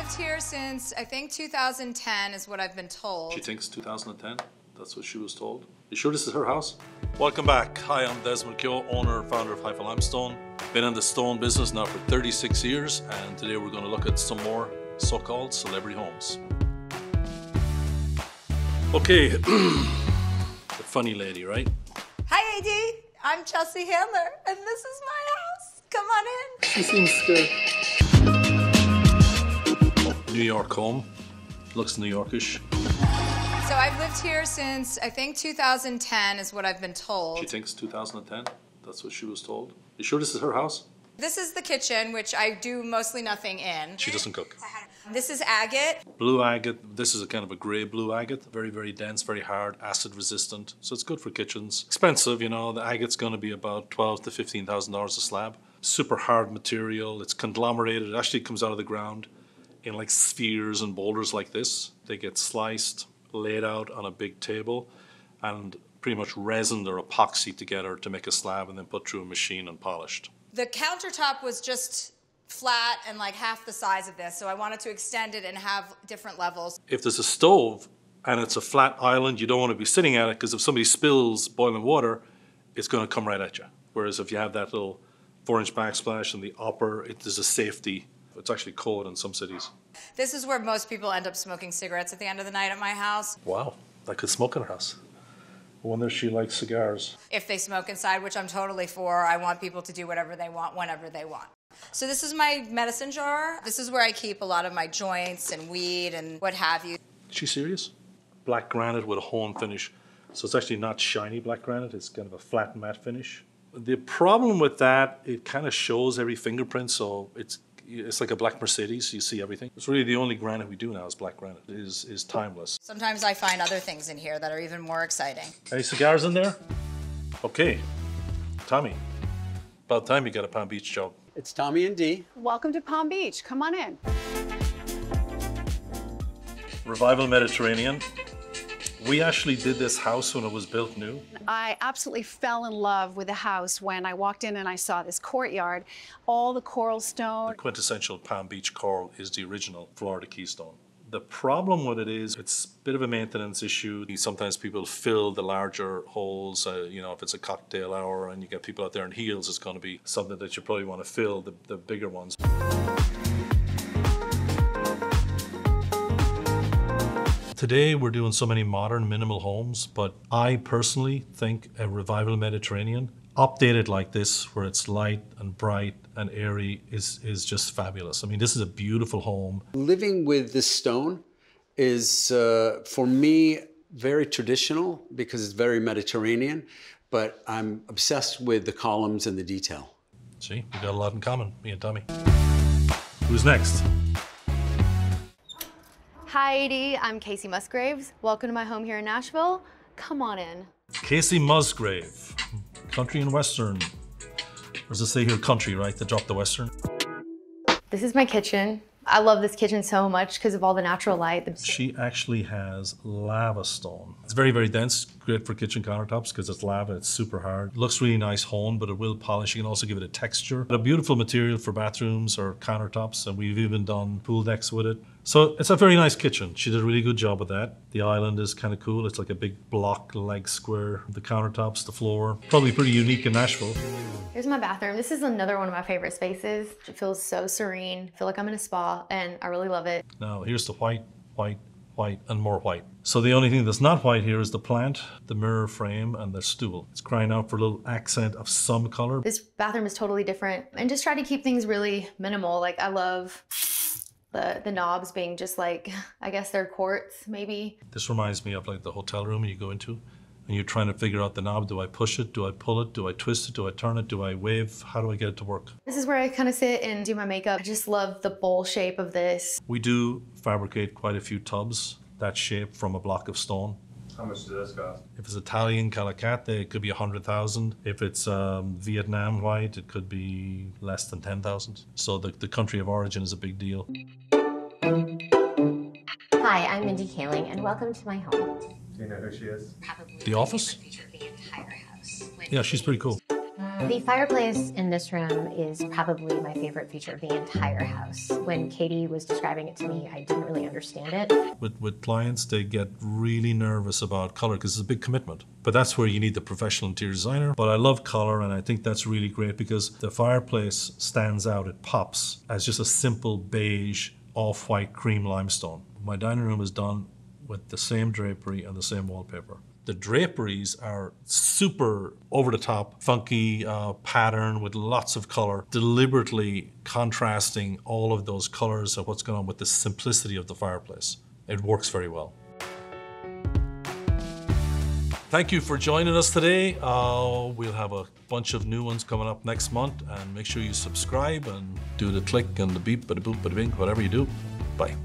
lived here since, I think, 2010 is what I've been told. She thinks 2010? That's what she was told. You sure this is her house? Welcome back. Hi, I'm Desmond Keogh, owner and founder of Haifa Limestone. Been in the stone business now for 36 years, and today we're going to look at some more so-called celebrity homes. Okay, the funny lady, right? Hi, AD. I'm Chelsea Handler, and this is my house. Come on in. She seems scared. New York home. Looks New Yorkish. So I've lived here since, I think, 2010 is what I've been told. She thinks 2010? That's what she was told. You sure this is her house? This is the kitchen, which I do mostly nothing in. She doesn't cook. This is agate. Blue agate. This is a kind of a grey blue agate. Very, very dense, very hard, acid resistant. So it's good for kitchens. Expensive, you know. The agate's going to be about $12,000 to $15,000 a slab. Super hard material. It's conglomerated. It actually comes out of the ground in like spheres and boulders like this. They get sliced, laid out on a big table, and pretty much resined or epoxy together to make a slab and then put through a machine and polished. The countertop was just flat and like half the size of this, so I wanted to extend it and have different levels. If there's a stove and it's a flat island, you don't want to be sitting at it, because if somebody spills boiling water, it's going to come right at you. Whereas if you have that little 4-inch backsplash in the upper, there's a safety. It's actually code in some cities. This is where most people end up smoking cigarettes at the end of the night at my house. Wow, I could smoke in her house. I wonder if she likes cigars. If they smoke inside, which I'm totally for, I want people to do whatever they want, whenever they want. So this is my medicine jar. This is where I keep a lot of my joints and weed and what have you. Is she serious? Black granite with a hone finish. So it's actually not shiny black granite, it's kind of a flat matte finish. The problem with that, it kind of shows every fingerprint, so it's like a black Mercedes, you see everything. It's really the only granite we do now is black granite. It is timeless. Sometimes I find other things in here that are even more exciting. Any cigars in there? Okay, Tommy, about time you got a Palm Beach job. It's Tommy and Dee. Welcome to Palm Beach. Come on in. Revival Mediterranean. We actually did this house when it was built new. I absolutely fell in love with the house when I walked in and I saw this courtyard, all the coral stone. The quintessential Palm Beach coral is the original Florida Keystone. The problem with it is it's a bit of a maintenance issue. Sometimes people fill the larger holes, you know, if it's a cocktail hour and you get people out there in heels, it's going to be something that you probably want to fill, the bigger ones. Today we're doing so many modern minimal homes, but I personally think a Revival Mediterranean updated like this, where it's light and bright and airy, is just fabulous. I mean, this is a beautiful home. Living with this stone is, for me, very traditional because it's very Mediterranean, but I'm obsessed with the columns and the detail. See, we got a lot in common, me and Tommy. Who's next? Hi, AD. I'm Kacey Musgraves. Welcome to my home here in Nashville. Come on in. Kacey Musgraves, country and western. Or does it say here country, right? They dropped the western. This is my kitchen. I love this kitchen so much because of all the natural light. She actually has lava stone. It's very, very dense, great for kitchen countertops because it's lava, it's super hard. It looks really nice honed, but it will polish. You can also give it a texture. A beautiful material for bathrooms or countertops, and we've even done pool decks with it. So it's a very nice kitchen. She did a really good job with that. The island is kind of cool. It's like a big block leg square. The countertops, the floor, probably pretty unique in Nashville. Here's my bathroom. This is another one of my favorite spaces. It feels so serene. I feel like I'm in a spa and I really love it. Now here's the white, white, white, and more white. So the only thing that's not white here is the plant, the mirror frame, and the stool. It's crying out for a little accent of some color. This bathroom is totally different and just try to keep things really minimal. Like I love the knobs being just like, I guess they're quartz maybe. This reminds me of like the hotel room you go into and you're trying to figure out the knob. Do I push it? Do I pull it? Do I twist it? Do I turn it? Do I wave? How do I get it to work? This is where I kind of sit and do my makeup. I just love the bowl shape of this. We do fabricate quite a few tubs that shape from a block of stone. How much does this cost? If it's Italian Calicat, it could be 100,000. If it's Vietnam white, it could be less than 10,000. So the country of origin is a big deal. Hi, I'm Mindy Kaling, and welcome to my home. Do you know who she is? The Office? Yeah, she's pretty cool. The fireplace in this room is probably my favorite feature of the entire house. When Katie was describing it to me, I didn't really understand it. With clients, they get really nervous about color because it's a big commitment. But that's where you need the professional interior designer. But I love color, and I think that's really great because the fireplace stands out. It pops as just a simple beige, off-white cream limestone. My dining room is done with the same drapery and the same wallpaper. The draperies are super over-the-top, funky pattern with lots of color, deliberately contrasting all of those colors of what's going on with the simplicity of the fireplace. It works very well. Thank you for joining us today. We'll have a bunch of new ones coming up next month, and make sure you subscribe and do the click and the beep, bada boop, bada bing, whatever you do. Bye.